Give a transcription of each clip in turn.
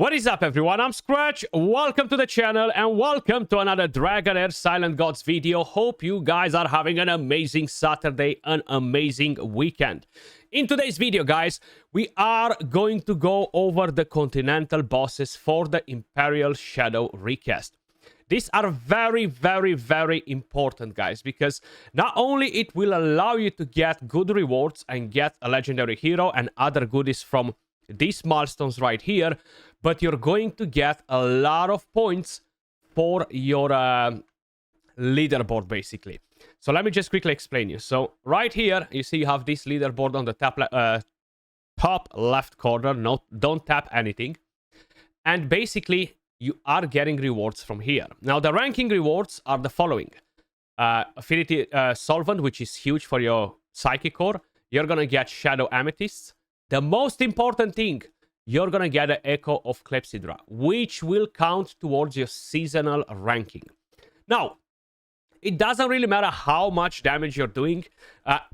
What is up, everyone? I'm Skratch. Welcome to the channel and welcome to another Dragonheir Silent Gods video. Hope you guys are having an amazing Saturday, an amazing weekend. In today's video, guys, we are going to go over the Continental bosses for the Imperial Shadow recast. These are very, very important, guys, because not only it will allow you to get good rewards and get a legendary hero and other goodies from these milestones right here, but you're going to get a lot of points for your leaderboard, basically. So let me just quickly explain you. So right here, you see you have this leaderboard on the top left corner. No, don't tap anything. And basically, you are getting rewards from here. Now, the ranking rewards are the following. Affinity Solvent, which is huge for your Psychic Core. You're going to get Shadow Amethysts. The most important thing, you're going to get an Echo of Clepsydra, which will count towards your seasonal ranking. Now, it doesn't really matter how much damage you're doing.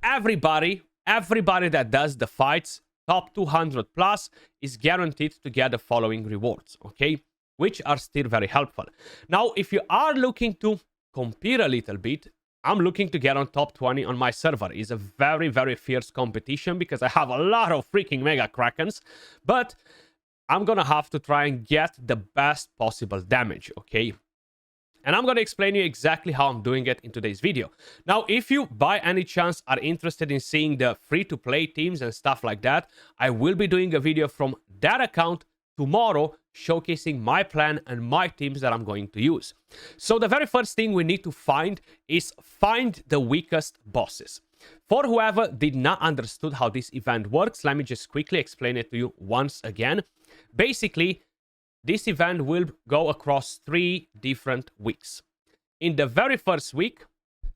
Everybody that does the fights, top 200 plus, is guaranteed to get the following rewards, okay? Which are still very helpful. Now, if you are looking to compete a little bit, I'm looking to get on top 20 on my server. It's a very fierce competition because I have a lot of freaking Mega Krakens. But I'm going to have to try and get the best possible damage, okay? And I'm going to explain you exactly how I'm doing it in today's video. Now, if you by any chance are interested in seeing the free-to-play teams and stuff like that, I will be doing a video from that account tomorrow showcasing my plan and my teams that I'm going to use. So the very first thing we need to find is find the weakest bosses. For whoever did not understood how this event works, let me just quickly explain it to you once again. Basically, this event will go across 3 different weeks. In the very first week,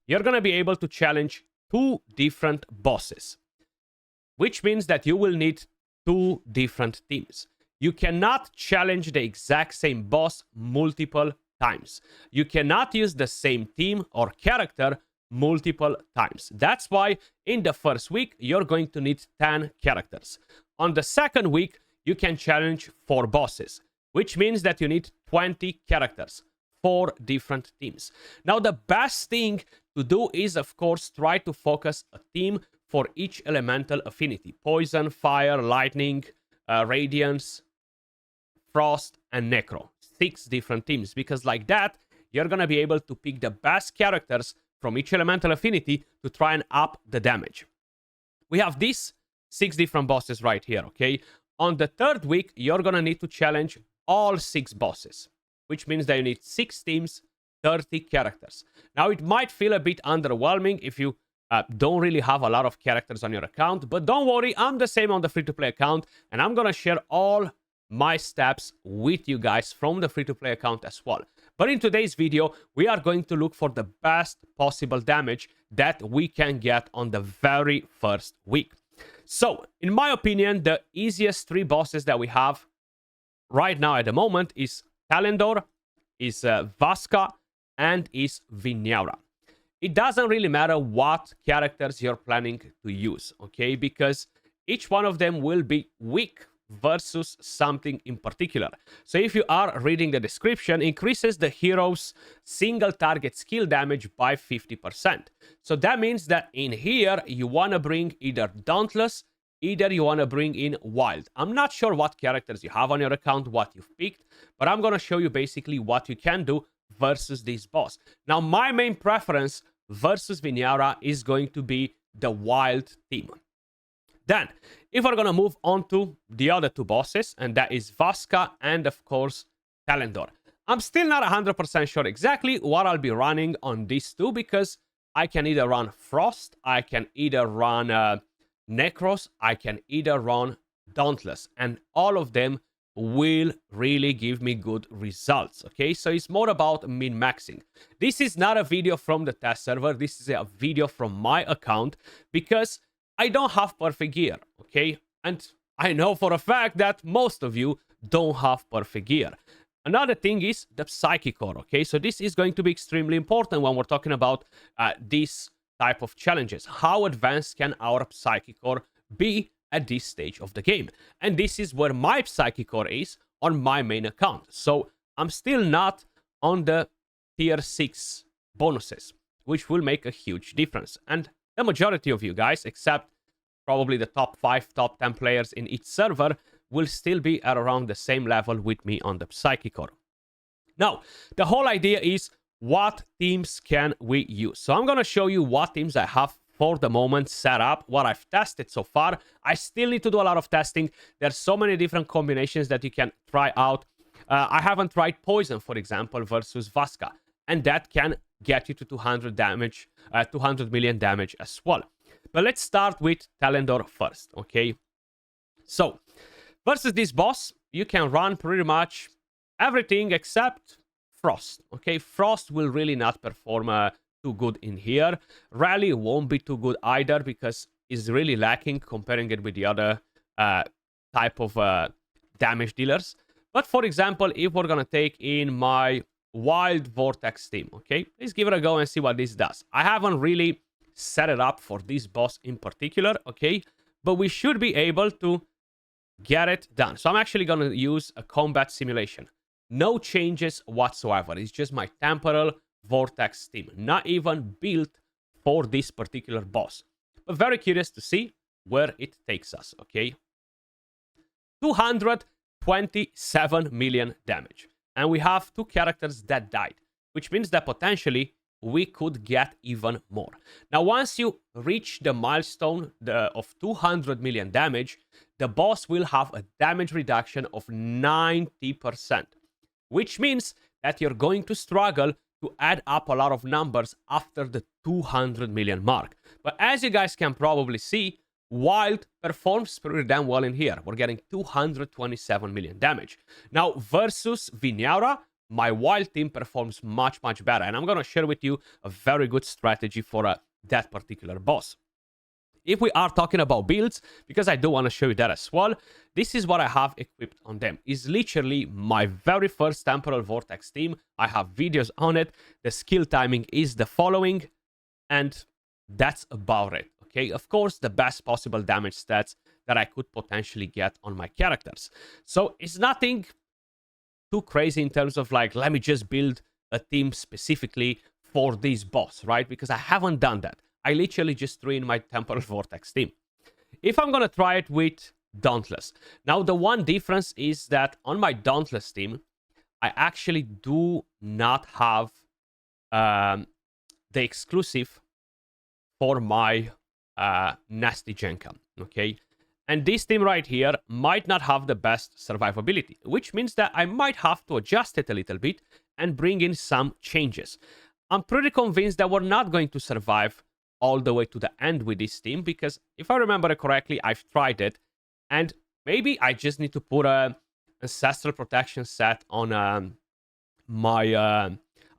you're going to be able to challenge 2 different bosses, which means that you will need 2 different teams. You cannot challenge the exact same boss multiple times. You cannot use the same team or character multiple times. That's why in the first week, you're going to need 10 characters. On the second week, you can challenge 4 bosses, which means that you need 20 characters, 4 different teams. Now, the best thing to do is, of course, try to focus a team for each elemental affinity. Poison, fire, lightning, radiance, frost, and necro. 6 different teams, because like that, you're going to be able to pick the best characters from each elemental affinity to try and up the damage. We have these 6 different bosses right here, okay? On the third week, you're going to need to challenge all 6 bosses, which means that you need 6 teams, 30 characters. Now, it might feel a bit underwhelming if you don't really have a lot of characters on your account, but don't worry, I'm the same on the free-to-play account, and I'm going to share all my steps with you guys from the free-to-play account as well. But in today's video, we are going to look for the best possible damage that we can get on the very first week. So, in my opinion, the easiest 3 bosses that we have right now at the moment is Thelendor, is Vasska, and is Vinyara. It doesn't really matter what characters you're planning to use, okay? Because each one of them will be weak versus something in particular. So if you are reading the description, increases the hero's single target skill damage by 50%. So that means that in here, you want to bring either Dauntless, either you want to bring in Wild. I'm not sure what characters you have on your account, what you've picked, but I'm going to show you basically what you can do versus this boss. Now, my main preference versus Vinyara is going to be the Wild team. Then, if we're going to move on to the other 2 bosses, and that is Vasska and, of course, Thelendor. I'm still not 100% sure exactly what I'll be running on these 2, because I can either run Frost, I can either run Necros, I can either run Dauntless, and all of them will really give me good results, okay? So it's more about min-maxing. This is not a video from the test server, this is a video from my account, because I don't have perfect gear, okay? And I know for a fact that most of you don't have perfect gear. Another thing is the Psychic Core, okay? So this is going to be extremely important when we're talking about this type of challenges. How advanced can our Psychic Core be at this stage of the game? And this is where my Psychic Core is on my main account. So I'm still not on the tier 6 bonuses, which will make a huge difference. And the majority of you guys, except probably the top 5, top 10 players in each server, will still be at around the same level with me on the Psychic Core. Now, the whole idea is, what teams can we use? So I'm going to show you what teams I have for the moment set up, what I've tested so far. I still need to do a lot of testing. There's so many different combinations that you can try out. I haven't tried Poison, for example, versus Vasska, and that can get you to 200 damage, 200 million damage as well. But let's start with Thelendor first, okay? So, versus this boss, you can run pretty much everything except Frost, okay? Frost will really not perform too good in here. Rally won't be too good either because it's really lacking comparing it with the other type of damage dealers. But for example, if we're gonna take in my Wild Vortex team, okay? Let's give it a go and see what this does. I haven't really set it up for this boss in particular, okay? But we should be able to get it done. So I'm actually gonna use a combat simulation. No changes whatsoever. It's just my temporal vortex team, not even built for this particular boss. But very curious to see where it takes us, okay? 227 million damage. And we have 2 characters that died, which means that potentially we could get even more. Now, once you reach the milestone of 200 million damage, the boss will have a damage reduction of 90%, which means that you're going to struggle to add up a lot of numbers after the 200 million mark. But as you guys can probably see, Wild performs pretty damn well in here. We're getting 227 million damage. Now, versus Vinyara, my Wild team performs much, much better. And I'm going to share with you a very good strategy for that particular boss. If we are talking about builds, because I do want to show you that as well, this is what I have equipped on them. It's literally my very first Temporal Vortex team. I have videos on it. The skill timing is the following, and that's about it. Okay, of course, the best possible damage stats that I could potentially get on my characters. So it's nothing too crazy in terms of like, let me just build a team specifically for this boss, right? Because I haven't done that. I literally just threw in my Temporal Vortex team. If I'm going to try it with Dauntless. Now, the one difference is that on my Dauntless team, I actually do not have the exclusive for my Nasty Jenka, okay? And this team right here might not have the best survivability, which means that I might have to adjust it a little bit and bring in some changes. I'm pretty convinced that we're not going to survive all the way to the end with this team, because if I remember correctly, I've tried it, and maybe I just need to put a Ancestral Protection set on my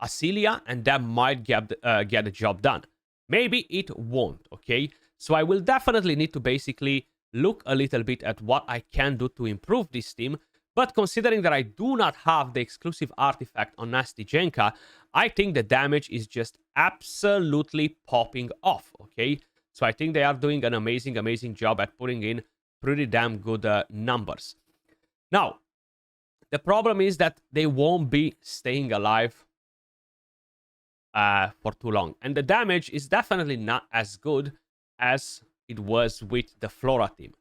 Acelia, and that might get the job done. Maybe it won't, okay? So I will definitely need to basically look a little bit at what I can do to improve this team. But considering that I do not have the exclusive artifact on Nasty Jenka, I think the damage is just absolutely popping off, okay? So I think they are doing an amazing, amazing job at putting in pretty damn good numbers. Now, the problem is that they won't be staying alive for too long. And the damage is definitely not as good as it was with the Flora team.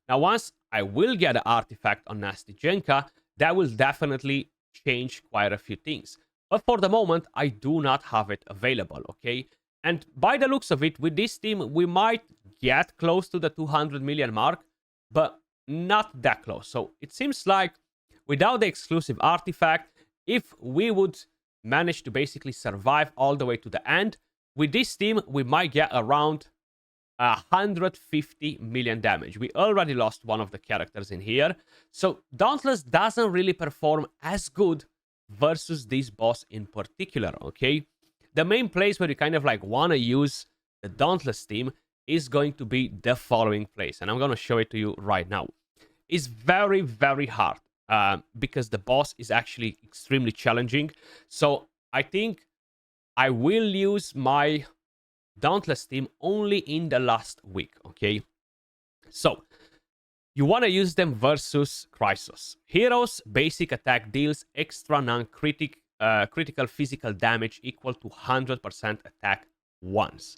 Now, once I will get an artifact on Nasty Jenka, that will definitely change quite a few things. But for the moment, I do not have it available, okay? And by the looks of it, with this team, we might get close to the 200 million mark, but not that close. So it seems like without the exclusive artifact, if we would manage to basically survive all the way to the end, with this team, we might get around 150 million damage. We already lost one of the characters in here. So Dauntless doesn't really perform as good versus this boss in particular, okay? The main place where you kind of like want to use the Dauntless team is going to be the following place. And I'm going to show it to you right now. It's very, very hard because the boss is actually extremely challenging. So I think I will use my Dauntless team only in the last week, okay? So You want to use them versus Chrysos. Heroes' basic attack deals extra critical physical damage equal to 100% attack once.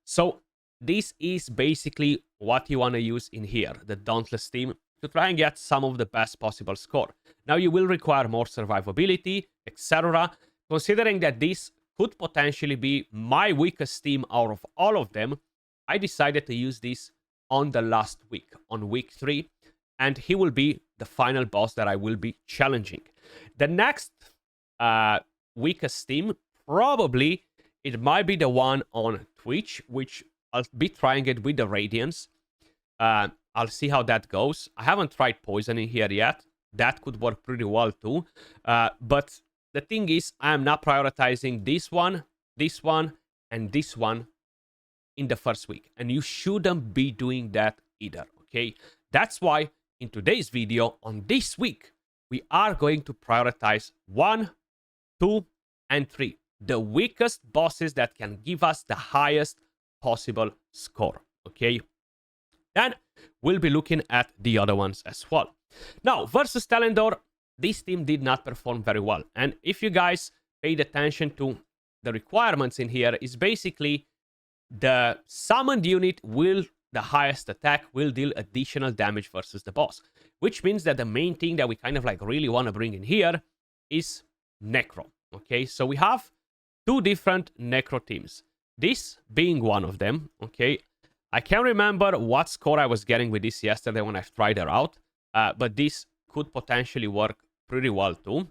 So this is basically what you want to use in here, the Dauntless team, to try and get some of the best possible score. Now you will require more survivability, etc. Considering that this could potentially be my weakest team out of all of them, I decided to use this on the last week, on week 3, and he will be the final boss that I will be challenging. The next weakest team, probably it might be the one on Twitch, which I'll be trying it with the Radiance. I'll see how that goes. I haven't tried poisoning here yet. That could work pretty well too. But the thing is, I'm not prioritizing this one, and this one in the first week. And you shouldn't be doing that either, okay? That's why in today's video, on this week, we are going to prioritize 1, 2, and 3. The weakest bosses that can give us the highest possible score, okay? Then we'll be looking at the other ones as well. Now, versus Thelendor, this team did not perform very well. And if you guys paid attention to the requirements in here, is basically the summoned unit will, the highest attack, will deal additional damage versus the boss. Which means that the main thing that we kind of like really want to bring in here is Necro. Okay, so we have 2 different Necro teams. This being one of them, okay. I can't remember what score I was getting with this yesterday when I tried her out. But this could potentially work pretty well too.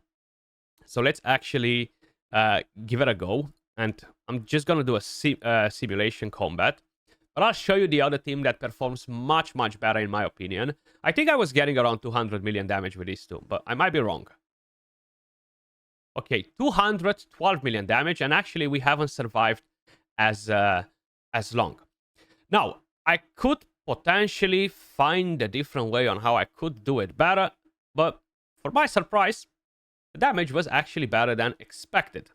So let's actually give it a go. And I'm just going to do a simulation combat. But I'll show you the other team that performs much, much better in my opinion. I think I was getting around 200 million damage with these two, but I might be wrong. Okay, 212 million damage. And actually, we haven't survived as long. Now, I could potentially find a different way on how I could do it better, but for my surprise, the damage was actually better than expected.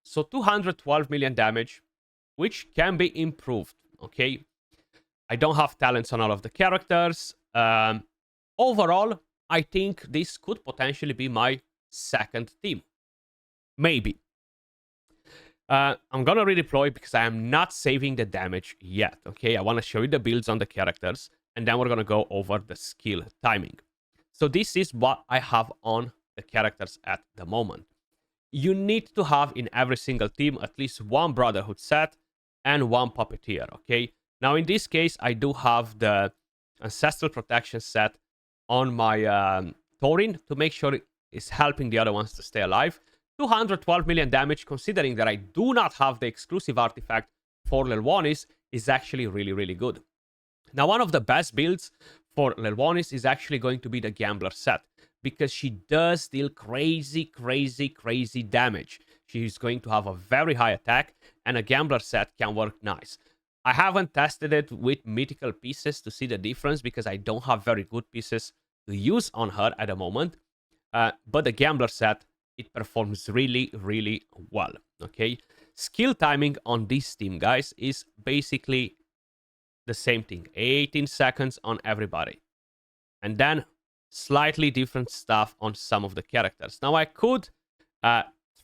So 212 million damage, which can be improved, okay? I don't have talents on all of the characters. Overall, I think this could potentially be my second team. Maybe. I'm gonna redeploy because I am not saving the damage yet, okay? I want to show you the builds on the characters, and then we're gonna go over the skill timing. So this is what I have on the characters at the moment. You need to have in every single team at least 1 Brotherhood set and 1 Puppeteer, okay? Now in this case, I do have the Ancestral Protection set on my Taurin to make sure it's helping the other ones to stay alive. 212 million damage, considering that I do not have the exclusive artifact for Lelwonis, is actually really, really good. Now, one of the best builds for Lelwonis is actually going to be the Gambler set, because she does deal crazy, crazy, crazy damage. She's going to have a very high attack, and a Gambler set can work nice. I haven't tested it with mythical pieces to see the difference, because I don't have very good pieces to use on her at the moment. But the Gambler set, it performs really, really well, okay? Skill timing on this team, guys, is basically the same thing. 18 seconds on everybody. And then slightly different stuff on some of the characters. Now, I could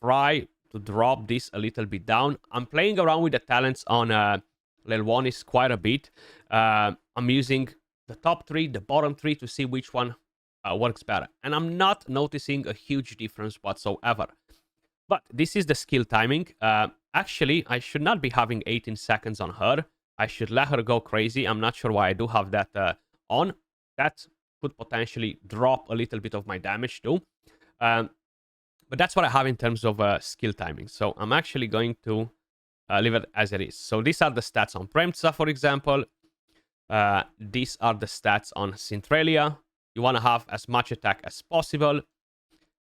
try to drop this a little bit down. I'm playing around with the talents on Lelwonis quite a bit. I'm using the top 3, the bottom 3 to see which one works better. And I'm not noticing a huge difference whatsoever. But this is the skill timing. Actually, I should not be having 18 seconds on her. I should let her go crazy. I'm not sure why I do have that on. That could potentially drop a little bit of my damage too. But that's what I have in terms of skill timing. So I'm actually going to leave it as it is. So these are the stats on Premtsa, for example. These are the stats on Centralia. You want to have as much attack as possible.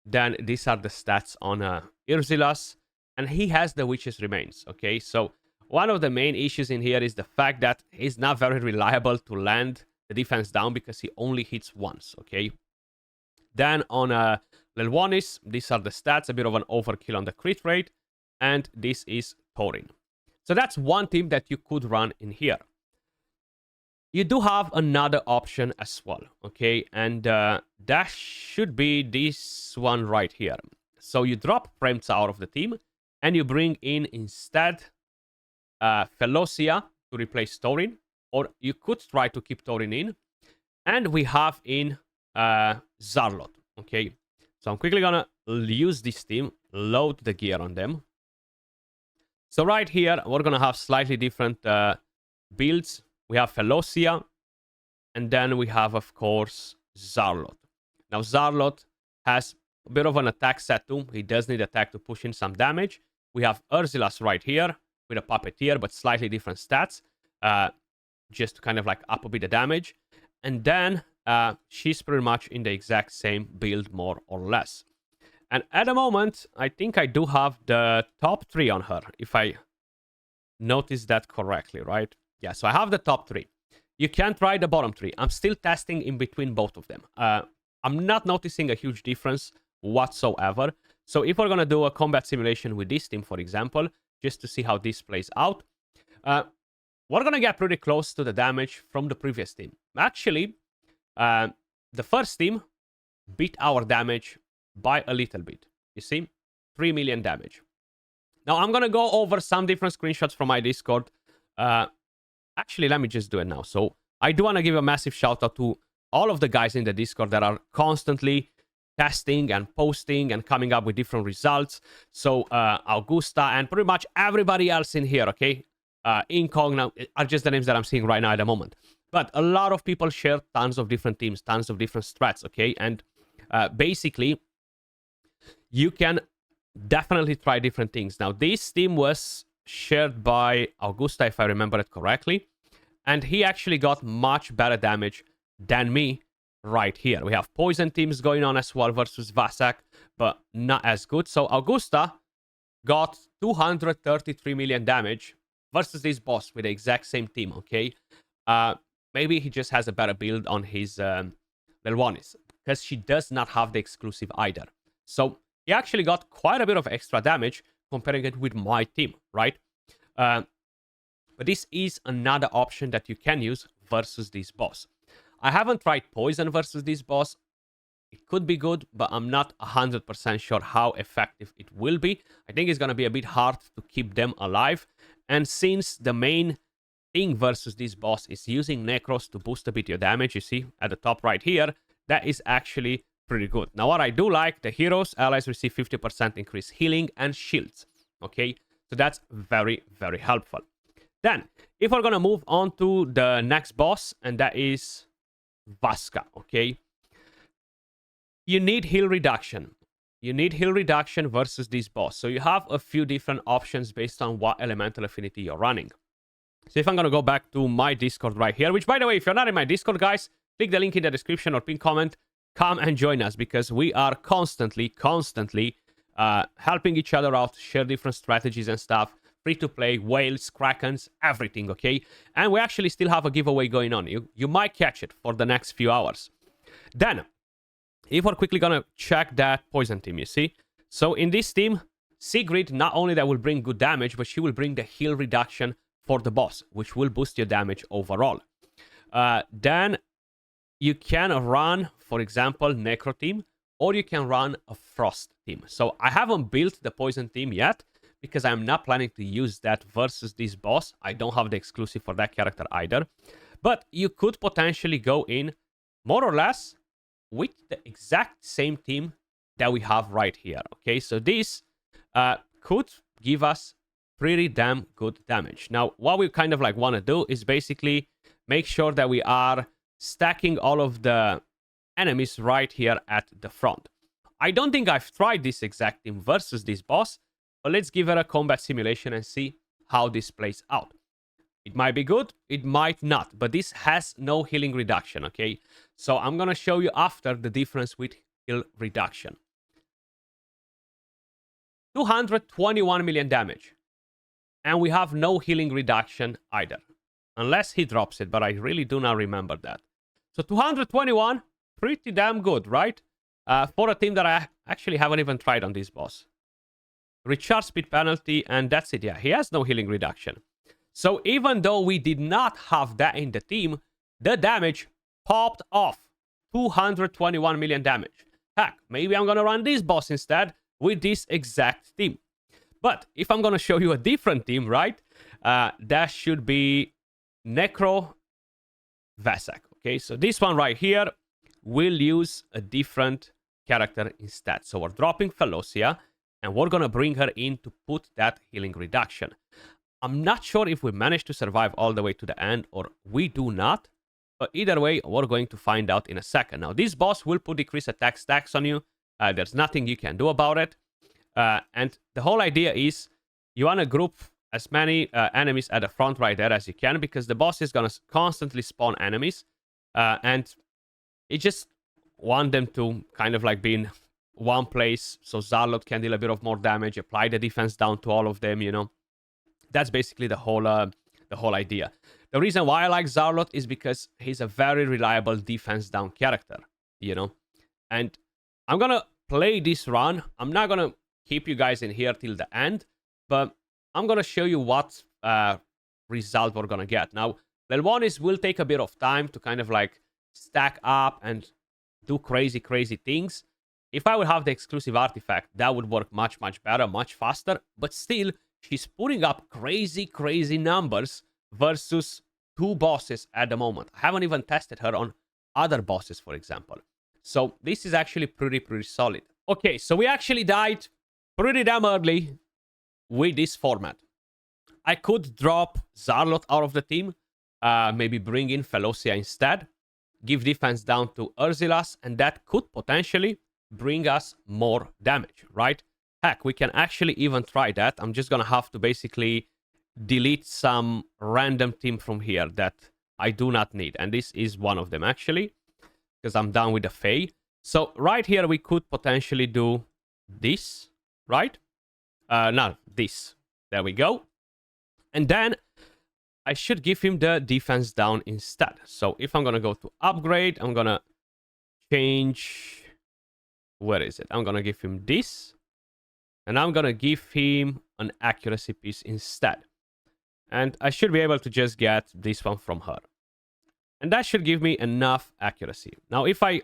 Then these are the stats on Urzilas. And he has the Witch's Remains, okay? So one of the main issues in here is the fact that he's not very reliable to land the defense down because he only hits once, okay? Then on Lelwonis, these are the stats, a bit of an overkill on the crit rate. And this is Taurin. So that's one team that you could run in here. you do have another option as well, okay? And that should be this one right here. So you drop Premza out of the team, and you bring in instead Felocia to replace Thorin, or you could try to keep Thorin in, and we have in Zarlot, okay? So I'm quickly gonna use this team, load the gear on them. So right here, we're gonna have slightly different builds. We have Felocia, and then we have, of course, Zarlot. Now, Zarlot has a bit of an attack set too. He does need attack to push in some damage. We have Urzilas right here with a Puppeteer, but slightly different stats, just to kind of like up a bit of damage. And then she's pretty much in the exact same build, more or less. And at the moment, I think I do have the top 3 on her, if I noticed that correctly, right? Yeah, so I have the top 3. You can try the bottom 3. I'm still testing in between both of them. I'm not noticing a huge difference whatsoever. So if we're going to do a combat simulation with this team, for example, just to see how this plays out, we're going to get pretty close to the damage from the previous team. Actually, the first team beat our damage by a little bit. You see? 3 million damage. Now, I'm going to go over some different screenshots from my Discord. Actually, let me just do it now. So, I do want to give a massive shout out to all of the guys in the Discord that are constantly testing and posting and coming up with different results. So, Augusta and pretty much everybody else in here, okay? Incogna are just the names that I'm seeing right now at the moment. But a lot of people share tons of different teams, tons of different strats, okay? And basically, you can definitely try different things. Now, this team was shared by Augusta, if I remember it correctly. And he actually got much better damage than me right here. We have poison teams going on as well versus Vassak, but not as good. So Augusta got 233 million damage versus this boss with the exact same team, okay? Maybe he just has a better build on his Lelwanis, because she does not have the exclusive either. So he actually got quite a bit of extra damage comparing it with my team, right? But this is another option that you can use versus this boss. I haven't tried poison versus this boss. It could be good, but I'm not 100% sure how effective it will be. I think it's going to be a bit hard to keep them alive. And since the main thing versus this boss is using Necros to boost a bit your damage, you see at the top right here, that is actually pretty good. Now, what I do like, the heroes, allies receive 50% increased healing and shields. Okay, so that's very, very helpful. Then, if we're going to move on to the next boss, and that is Vasska, okay? You need heal reduction. You need heal reduction versus this boss. So you have a few different options based on what elemental affinity you're running. So if I'm going to go back to my Discord right here, which, by the way, if you're not in my Discord, guys, click the link in the description or pinned comment. Come and join us, because we are constantly helping each other out, share different strategies and stuff. Free to play, whales, krakens, everything, okay? And we actually still have a giveaway going on. You might catch it for the next few hours. Then, if we're quickly gonna check that poison team, you see? So in this team, Sigrid, not only that will bring good damage, but she will bring the heal reduction for the boss, which will boost your damage overall. Then you can run, for example, Necro team, or you can run a Frost team. So I haven't built the poison team yet, because I'm not planning to use that versus this boss. I don't have the exclusive for that character either. But you could potentially go in, more or less, with the exact same team that we have right here. Okay, so this could give us pretty damn good damage. Now, what we kind of like want to do is basically make sure that we are stacking all of the enemies right here at the front. I don't think I've tried this exact team versus this boss, but let's give it a combat simulation and see how this plays out. It might be good, it might not, but this has no healing reduction, okay? So I'm going to show you after the difference with heal reduction. 221 million damage. And we have no healing reduction either. Unless he drops it, but I really do not remember that. So 221, pretty damn good, right? For a team that I actually haven't even tried on this boss. Recharge speed penalty, and that's it. Yeah, he has no healing reduction. So even though we did not have that in the team, the damage popped off. 221 million damage. Heck, maybe I'm gonna run this boss instead with this exact team. But if I'm gonna show you a different team, right? That should be Necro Vassak. Okay, so this one right here will use a different character instead. So we're dropping Felocia, and we're gonna bring her in to put that healing reduction. I'm not sure if we manage to survive all the way to the end or we do not. But either way, we're going to find out in a second. Now, this boss will put decreased attack stacks on you. There's nothing you can do about it. And the whole idea is you want to group as many enemies at the front right there as you can, because the boss is going to constantly spawn enemies. And you just want them to kind of like be in one place so Zarlot can deal a bit of more damage, apply the defense down to all of them, you know. That's basically the whole idea. The reason why I like Zarlot is because he's a very reliable defense down character, you know. And I'm going to play this run. I'm not going to keep you guys in here till the end, but I'm going to show you what result we're going to get. Now, level 1 will take a bit of time to kind of like stack up and do crazy things. If I would have the exclusive artifact, that would work much better, much faster. But still, she's putting up crazy numbers versus 2 bosses at the moment. I haven't even tested her on other bosses, for example. So this is actually pretty solid. Okay, so we actually died pretty damn early with this format. I could drop Zarlot out of the team, maybe bring in Felocia instead, give defense down to Urzilas, and that could potentially bring us more damage, right? Heck, we can actually even try that. I'm just gonna have to basically delete some random team from here that I do not need. And this is one of them, actually, because I'm done with the Fae. So right here, we could potentially do this, right? No, this. There we go. And then I should give him the defense down instead. So if I'm going to go to upgrade, I'm going to change... Where is it? I'm going to give him this. And I'm going to give him an accuracy piece instead. And I should be able to just get this one from her. And that should give me enough accuracy. Now, if I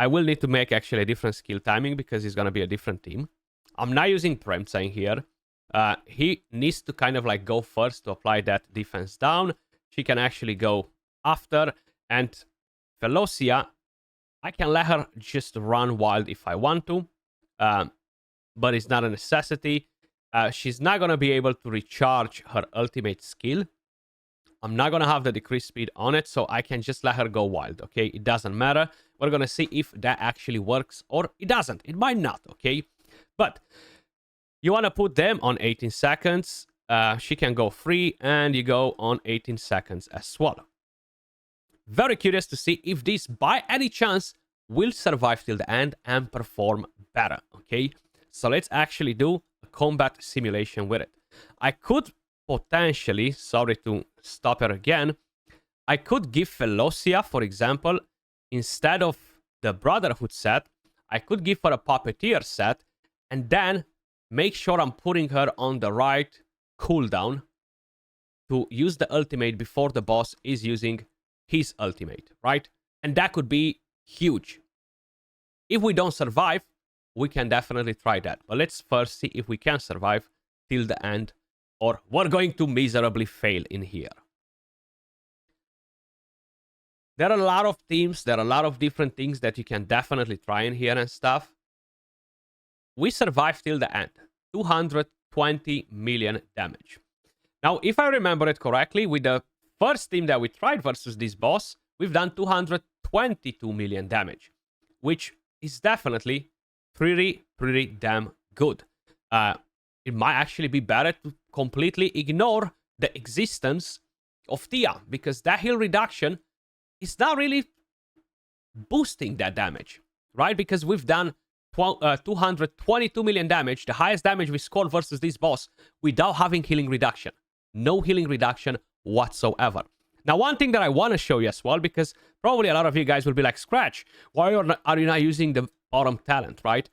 will need to make actually a different skill timing because it's going to be a different team. I'm not using Premtsine here. He needs to kind of like go first to apply that defense down. She can actually go after. And Felocia, I can let her just run wild if I want to. But it's not a necessity. She's not going to be able to recharge her ultimate skill. I'm not going to have the decreased speed on it, so I can just let her go wild, okay? It doesn't matter. We're going to see if that actually works or it doesn't. It might not, okay? But you want to put them on 18 seconds. She can go free, and you go on 18 seconds as well. Very curious to see if this, by any chance, will survive till the end and perform better, okay? So let's actually do a combat simulation with it. I could potentially, sorry to stop her again, I could give Felocia, for example, instead of the Brotherhood set, I could give her a Puppeteer set, and then make sure I'm putting her on the right cooldown to use the ultimate before the boss is using his ultimate, right? And that could be huge. If we don't survive, we can definitely try that. But let's first see if we can survive till the end, or we're going to miserably fail in here. There are a lot of teams, there are a lot of different things that you can definitely try in here and stuff. We survived till the end. 220 million damage. Now, if I remember it correctly, with the first team that we tried versus this boss, we've done 222 million damage, which is definitely pretty damn good. It might actually be better to completely ignore the existence of Tia, because that heal reduction is not really boosting that damage, right? Because we've done 222 million damage, the highest damage we scored versus this boss, without having healing reduction. No healing reduction whatsoever. Now, one thing that I want to show you as well, because probably a lot of you guys will be like, Skratch, why are you not using the bottom talent, right?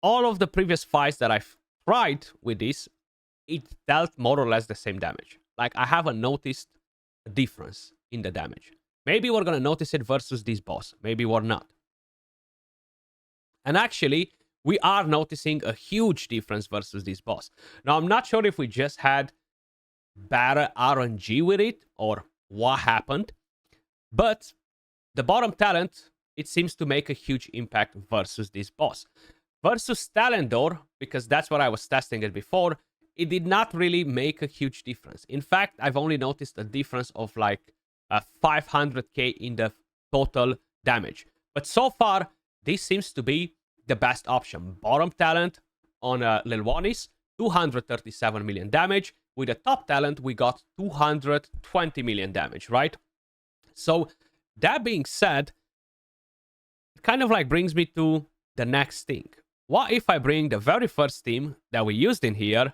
All of the previous fights that I've tried with this, it dealt more or less the same damage. Like, I haven't noticed difference in the damage. Maybe we're going to notice it versus this boss. Maybe we're not. And actually, we are noticing a huge difference versus this boss. Now, I'm not sure if we just had better RNG with it or what happened, but the bottom talent, it seems to make a huge impact versus this boss. Versus Thelendor, because that's what I was testing it before, it did not really make a huge difference. In fact, I've only noticed a difference of like 500k in the total damage. But so far, this seems to be the best option. Bottom talent on Lilwanis, 237 million damage. With the top talent, we got 220 million damage, right? So, that being said, it kind of like brings me to the next thing. What if I bring the very first team that we used in here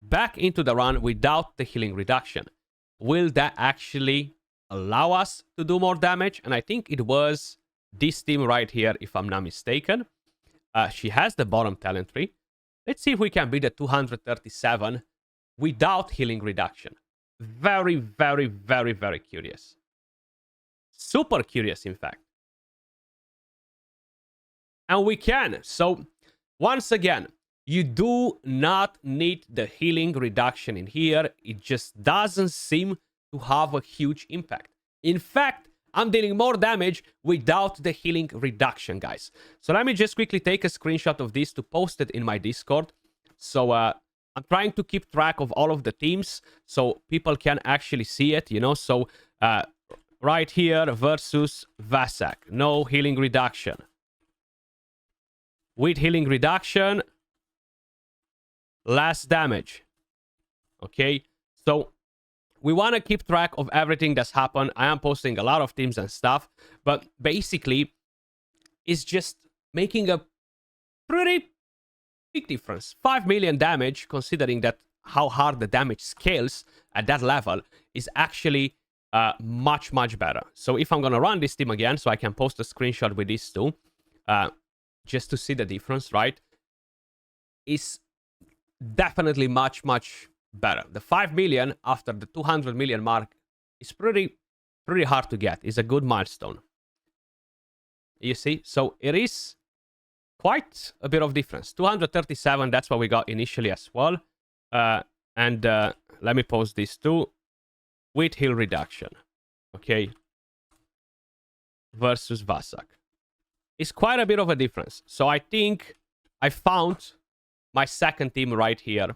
back into the run without the healing reduction? Will that actually allow us to do more damage? And I think it was this team right here, if I'm not mistaken. She has the bottom talent tree. Let's see if we can beat the 237 without healing reduction. Very, very, very, very curious. Super curious, in fact. And we can. So, once again, you do not need the healing reduction in here. It just doesn't seem to have a huge impact. In fact, I'm dealing more damage without the healing reduction, guys. So let me just quickly take a screenshot of this to post it in my Discord. So I'm trying to keep track of all of the teams so people can actually see it, you know. So right here versus Vasska. No healing reduction. With healing reduction, less damage. Okay, so we want to keep track of everything that's happened. I am posting a lot of teams and stuff, but basically, it's just making a pretty big difference. 5 million damage, considering that how hard the damage scales at that level, is actually much, much better. So if I'm going to run this team again, so I can post a screenshot with these two, just to see the difference, right? Is definitely much, much better. The 5 million after the 200 million mark is pretty hard to get. It's a good milestone. You see? So it is quite a bit of difference. 237, that's what we got initially as well. And let me post this too. With heal reduction. Okay. Versus Vassak. It's quite a bit of a difference. So I think I found my second team right here.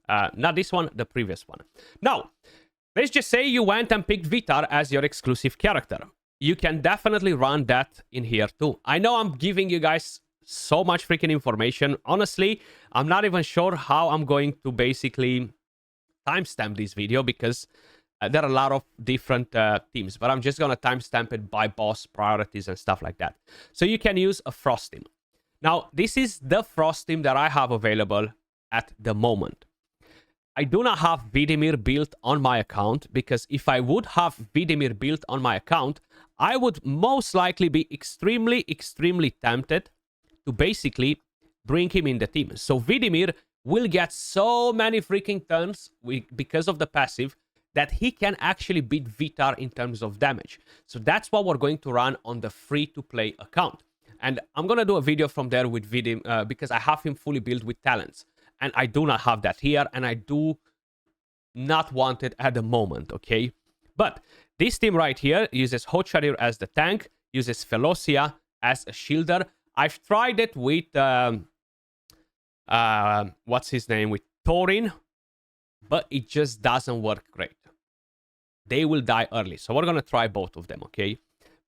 Not this one, the previous one. Now, let's just say you went and picked Vitar as your exclusive character. You can definitely run that in here too. I know I'm giving you guys so much freaking information. Honestly, I'm not even sure how I'm going to basically timestamp this video because there are a lot of different teams. But I'm just going to timestamp it by boss priorities and stuff like that. So you can use a Frost team. Now, this is the Frost team that I have available at the moment. I do not have Vidimir built on my account because if I would have Vidimir built on my account, I would most likely be extremely, extremely tempted to basically bring him in the team. So Vidimir will get so many freaking turns because of the passive that he can actually beat Vitar in terms of damage. So that's what we're going to run on the free-to-play account. And I'm going to do a video from there with Vidim because I have him fully built with talents. And I do not have that here, and I do not want it at the moment, okay? But this team right here uses Hocharir as the tank, uses Felocia as a shielder. I've tried it with, what's his name, with Thorin, but it just doesn't work great. They will die early, so we're going to try both of them, okay?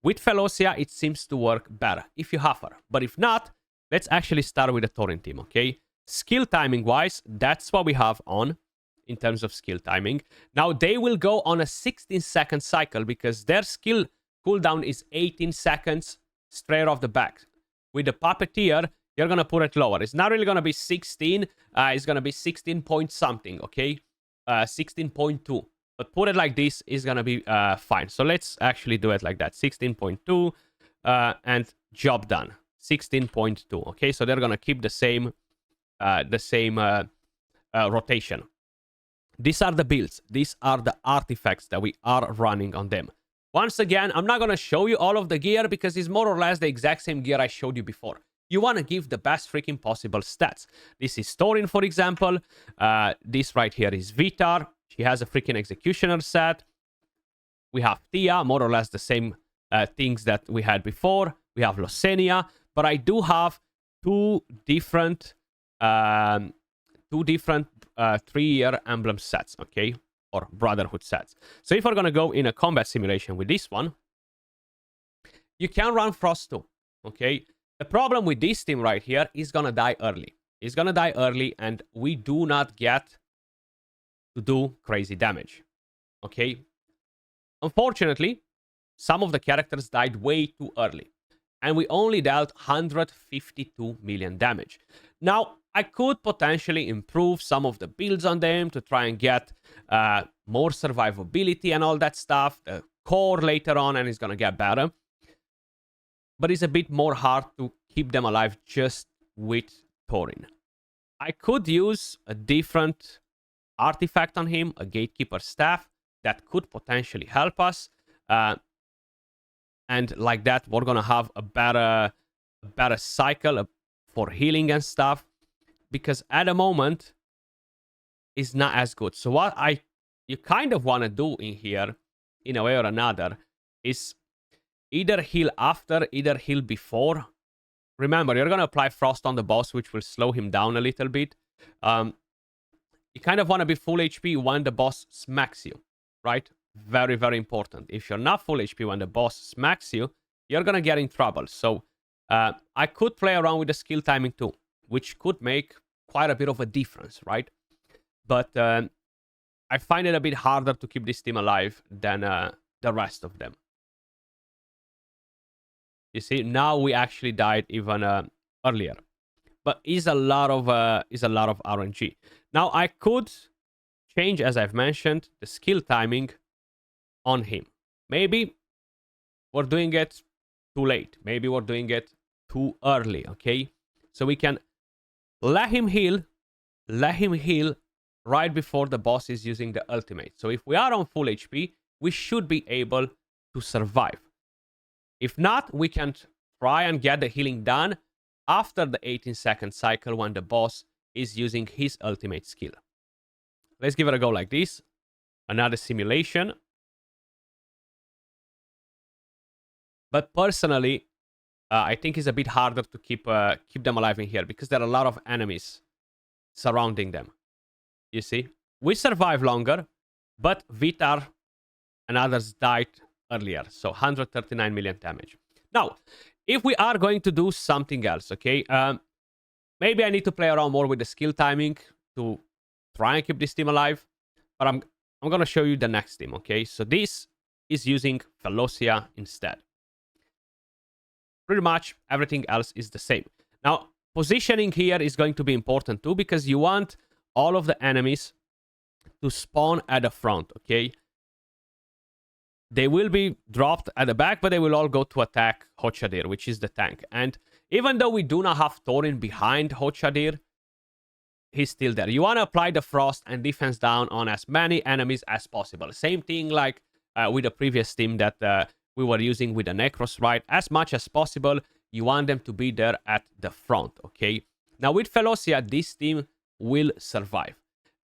With Felocia, it seems to work better if you have her. But if not, let's actually start with the Thorin team, okay? Skill timing wise, that's what we have on in terms of skill timing. Now they will go on a 16-second cycle because their skill cooldown is 18 seconds straight off the back. With the Puppeteer, you're going to put it lower. It's not really going to be 16. It's going to be 16 point something, okay? 16.2. But put it like this is going to be fine. So let's actually do it like that. 16.2 and job done. 16.2, okay? So they're going to keep the same rotation. These are the builds. These are the artifacts that we are running on them. Once again, I'm not going to show you all of the gear because it's more or less the exact same gear I showed you before. You want to give the best freaking possible stats. This is Thorin, for example. This right here is Vitar. She has a freaking executioner set. We have Tia, more or less the same things that we had before. We have Losenia, but I do have two different 3-year emblem sets, okay? Or Brotherhood sets. So if we're going to go in a combat simulation with this one, you can run Frost 2, okay? The problem with this team right here is going to die early. It's going to die early, and we do not get to do crazy damage, okay? Unfortunately, some of the characters died way too early, and we only dealt 152 million damage. Now, I could potentially improve some of the builds on them to try and get more survivability and all that stuff. The core later on, and it's going to get better. But it's a bit more hard to keep them alive just with Thorin. I could use a different artifact on him, a Gatekeeper Staff, that could potentially help us. And like that, we're going to have a better cycle for healing and stuff. Because at the moment, it's not as good. So what you kind of want to do in here, in a way or another, is either heal after, either heal before. Remember, you're going to apply Frost on the boss, which will slow him down a little bit. You kind of want to be full HP when the boss smacks you, right? Very, very important. If you're not full HP when the boss smacks you, you're going to get in trouble. So I could play around with the skill timing too, which could make quite a bit of a difference, right? But I find it a bit harder to keep this team alive than the rest of them. You see, now we actually died even earlier, but is a lot of RNG. Now I could change, as I've mentioned, the skill timing on him. Maybe we're doing it too late. Maybe we're doing it too early. Okay, so we can let him heal right before the boss is using the ultimate. So if we are on full HP, we should be able to survive. If not, we can try and get the healing done after the 18-second cycle when the boss is using his ultimate skill. Let's give it a go like this. Another simulation. But personally, I think it's a bit harder to keep them alive in here because there are a lot of enemies surrounding them. You see? We survive longer, but Vitar and others died earlier. So 139 million damage. Now, if we are going to do something else, okay? Maybe I need to play around more with the skill timing to try and keep this team alive. But I'm going to show you the next team, okay? So this is using Velocia instead. Pretty much everything else is the same. Now, positioning here is going to be important too because you want all of the enemies to spawn at the front, okay? They will be dropped at the back, but they will all go to attack Hochadir, which is the tank. And even though we do not have Thorin behind Hochadir, he's still there. You want to apply the Frost and defense down on as many enemies as possible. Same thing like with the previous team that we were using with the Necros, right? As much as possible, you want them to be there at the front, okay? Now, with Velocia, this team will survive.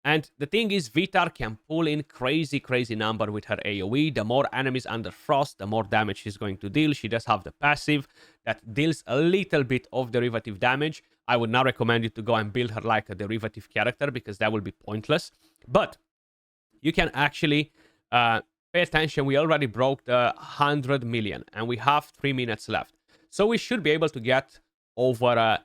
And the thing is, Vitar can pull in crazy number with her AoE. The more enemies under Frost, the more damage she's going to deal. She does have the passive that deals a little bit of derivative damage. I would not recommend you to go and build her like a derivative character because that will be pointless. But you can actually pay attention. We already broke the 100 million and we have 3 minutes left. So we should be able to get over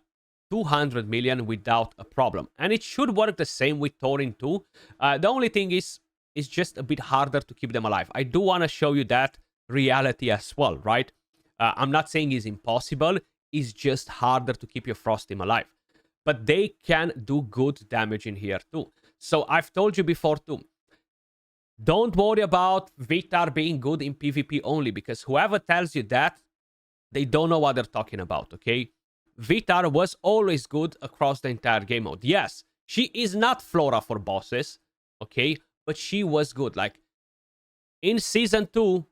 200 million without a problem. And it should work the same with Thorin too. The only thing is, it's just a bit harder to keep them alive. I do want to show you that reality as well, right? I'm not saying it's impossible. It's just harder to keep your Frost team alive. But they can do good damage in here too. So I've told you before too. Don't worry about Vitar being good in PvP only, because whoever tells you that, they don't know what they're talking about, okay? Vitar was always good across the entire game mode. Yes, she is not Flora for bosses, okay? But she was good. Like, in Season 2,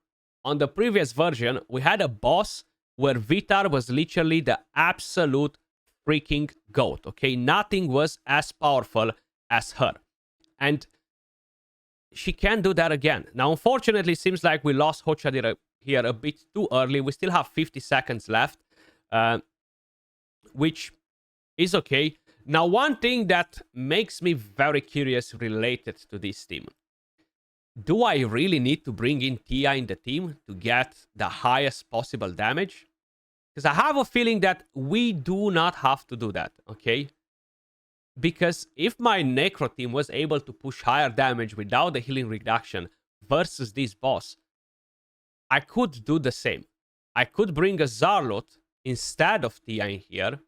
on the previous version, we had a boss where Vitar was literally the absolute freaking goat, okay? Nothing was as powerful as her. And she can do that again. Now, unfortunately, it seems like we lost Hochadir here a bit too early. We still have 50 seconds left, which is okay. Now, one thing that makes me very curious related to this team. Do I really need to bring in Tia in the team to get the highest possible damage? Because I have a feeling that we do not have to do that, okay? Because if my Necro team was able to push higher damage without the healing reduction versus this boss, I could do the same. I could bring a Zarlot instead of Tia in here,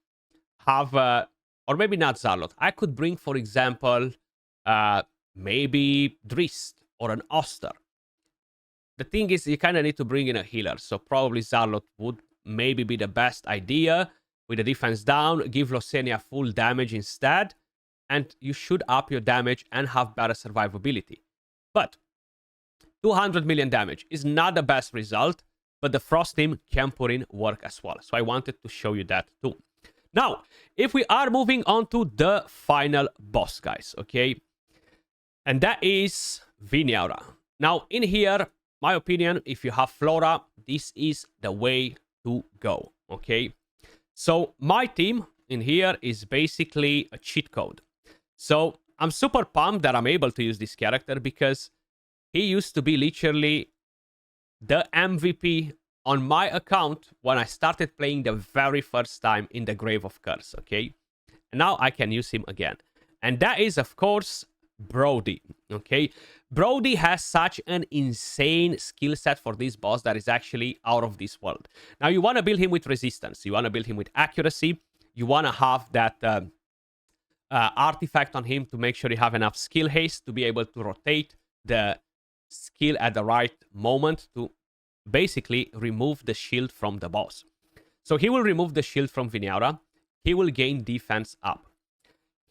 have or maybe not Zarlot. I could bring, for example, maybe Drist or an Oster. The thing is, you kind of need to bring in a healer, so probably Zarlot would maybe be the best idea. With the defense down, give Losenia full damage instead, and you should up your damage and have better survivability. But 200 million damage is not the best result, but the Frost team can put in work as well. So I wanted to show you that too. Now, if we are moving on to the final boss, guys, okay? And that is Vinyara. Now, in here, my opinion, if you have Flora, this is the way to go, okay? So my team in here is basically a cheat code. So I'm super pumped that I'm able to use this character because he used to be literally the MVP on my account when I started playing the very first time in the Grave of Curse, okay? And now I can use him again. And that is, of course, Brody, okay? Brody has such an insane skill set for this boss that is actually out of this world. Now, you want to build him with resistance. You want to build him with accuracy. You want to have that artifact on him to make sure you have enough skill haste to be able to rotate the skill at the right moment to basically remove the shield from the boss. So he will remove the shield from Vinyara. He will gain defense up.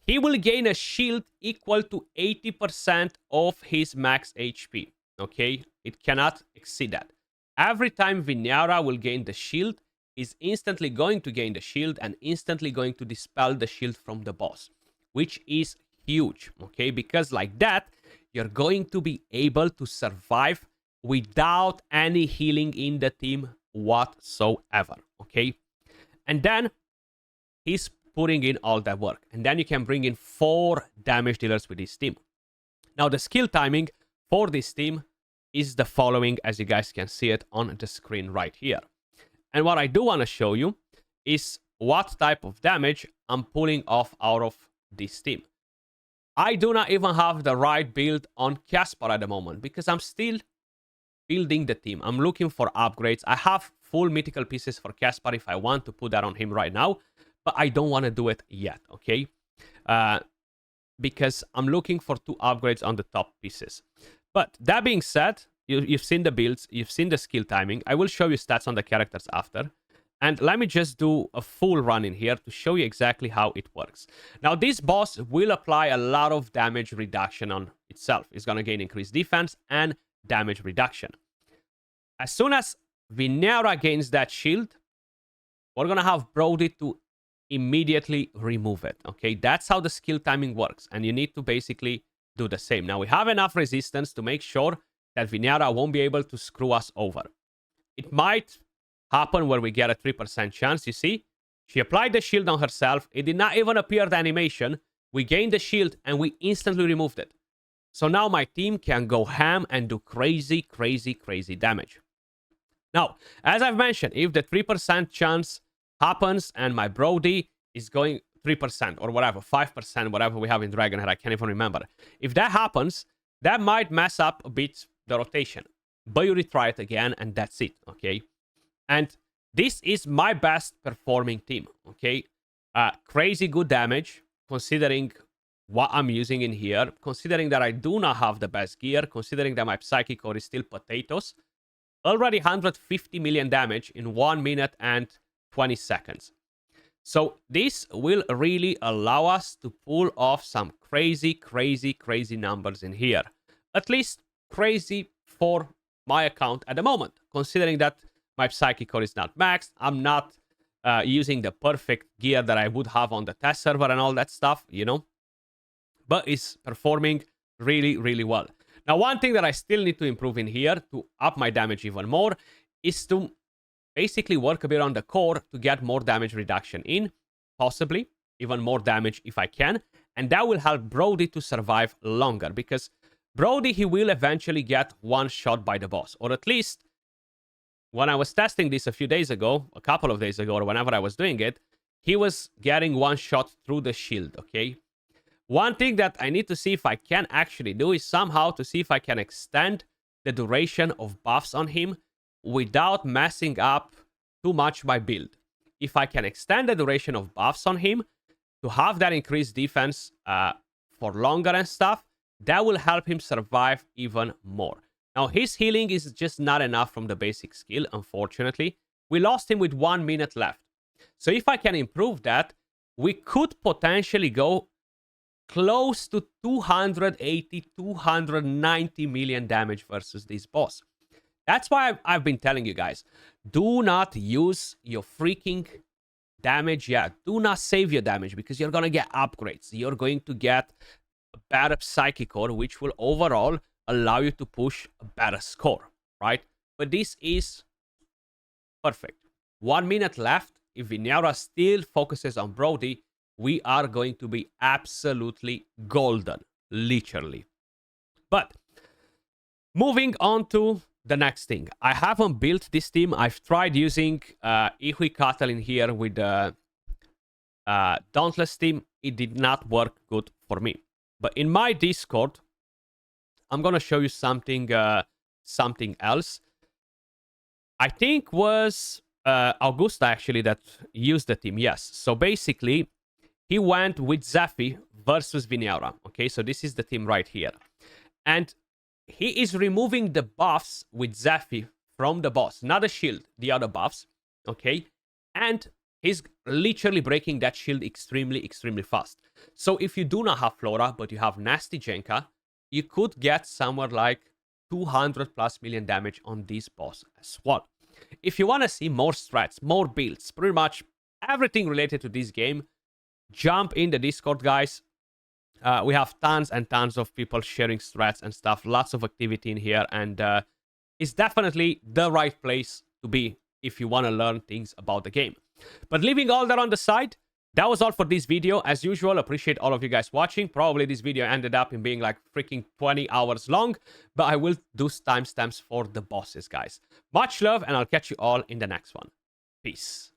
He will gain a shield equal to 80% of his max HP, okay? It cannot exceed that. Every time Vinyara will gain the shield, he's instantly going to gain the shield and instantly going to dispel the shield from the boss, which is huge, okay? Because like that, you're going to be able to survive without any healing in the team whatsoever, okay? And then he's putting in all that work. And then you can bring in 4 damage dealers with this team. Now, the skill timing for this team is the following, as you guys can see it on the screen right here. And what I do want to show you is what type of damage I'm pulling off out of this team. I do not even have the right build on Caspar at the moment because I'm still building the team. I'm looking for upgrades. I have full mythical pieces for Caspar if I want to put that on him right now, but I don't want to do it yet, okay? Because I'm looking for 2 upgrades on the top pieces. But that being said, you've seen the builds, you've seen the skill timing. I will show you stats on the characters after. And let me just do a full run in here to show you exactly how it works. Now, this boss will apply a lot of damage reduction on itself. It's going to gain increased defense and damage reduction. As soon as Vinyara gains that shield, we're going to have Brody to immediately remove it, okay? That's how the skill timing works, and you need to basically do the same. Now, we have enough resistance to make sure that Vinyara won't be able to screw us over. It might happen where we get a 3% chance, you see? She applied the shield on herself. It did not even appear the animation. We gained the shield, and we instantly removed it. So now my team can go ham and do crazy, crazy, crazy damage. Now, as I've mentioned, if the 3% chance happens and my Brody is going 3% or whatever, 5%, whatever we have in Dragonheir, I can't even remember. If that happens, that might mess up a bit the rotation. But you retry it again and that's it, okay? And this is my best performing team, okay? Crazy good damage, considering what I'm using in here, considering that I do not have the best gear, considering that my Psychic Core is still potatoes. Already 150 million damage in 1 minute and 20 seconds. So this will really allow us to pull off some crazy numbers in here. At least crazy for my account at the moment, considering that my Psychic Core is not maxed. I'm not using the perfect gear that I would have on the test server and all that stuff, you know. But it's performing really well. Now, one thing that I still need to improve in here to up my damage even more is to basically work a bit on the core to get more damage reduction in, possibly even more damage if I can. And that will help Brody to survive longer, because Brody, he will eventually get one shot by the boss, or at least when I was testing this a few days ago, a couple of days ago, or whenever I was doing it, he was getting one shot through the shield, okay? One thing that I need to see if I can actually do is somehow to see if I can extend the duration of buffs on him without messing up too much my build. If I can extend the duration of buffs on him to have that increased defense for longer and stuff, that will help him survive even more. Now, his healing is just not enough from the basic skill, unfortunately. We lost him with 1 minute left. So if I can improve that, we could potentially go close to 280, 290 million damage versus this boss. That's why I've been telling you guys, do not use your freaking damage yet. Do not save your damage, because you're going to get upgrades. You're going to get a better Psychic Core, which will overall allow you to push a better score, right? But this is perfect. 1 minute left. If Vinyara still focuses on Brody, we are going to be absolutely golden, literally. But moving on to the next thing. I haven't built this team. I've tried using Ihui Cattle in here with the Dauntless team. It did not work good for me. But in my Discord, I'm going to show you something else. I think was Augusta actually that used the team. Yes. So basically, he went with Zephy versus Vinyara. Okay, so this is the team right here. And he is removing the buffs with Zephy from the boss. Not the shield, the other buffs. Okay, and he's literally breaking that shield extremely fast. So if you do not have Flora, but you have Nasty Jenka, you could get somewhere like 200 plus million damage on this boss as well. If you want to see more strats, more builds, pretty much everything related to this game, jump in the Discord, guys. We have tons and tons of people sharing strats and stuff. Lots of activity in here. And it's definitely the right place to be if you want to learn things about the game. But leaving all that on the side, that was all for this video. As usual, appreciate all of you guys watching. Probably this video ended up in being like freaking 20 hours long, but I will do timestamps for the bosses, guys. Much love, and I'll catch you all in the next one. Peace.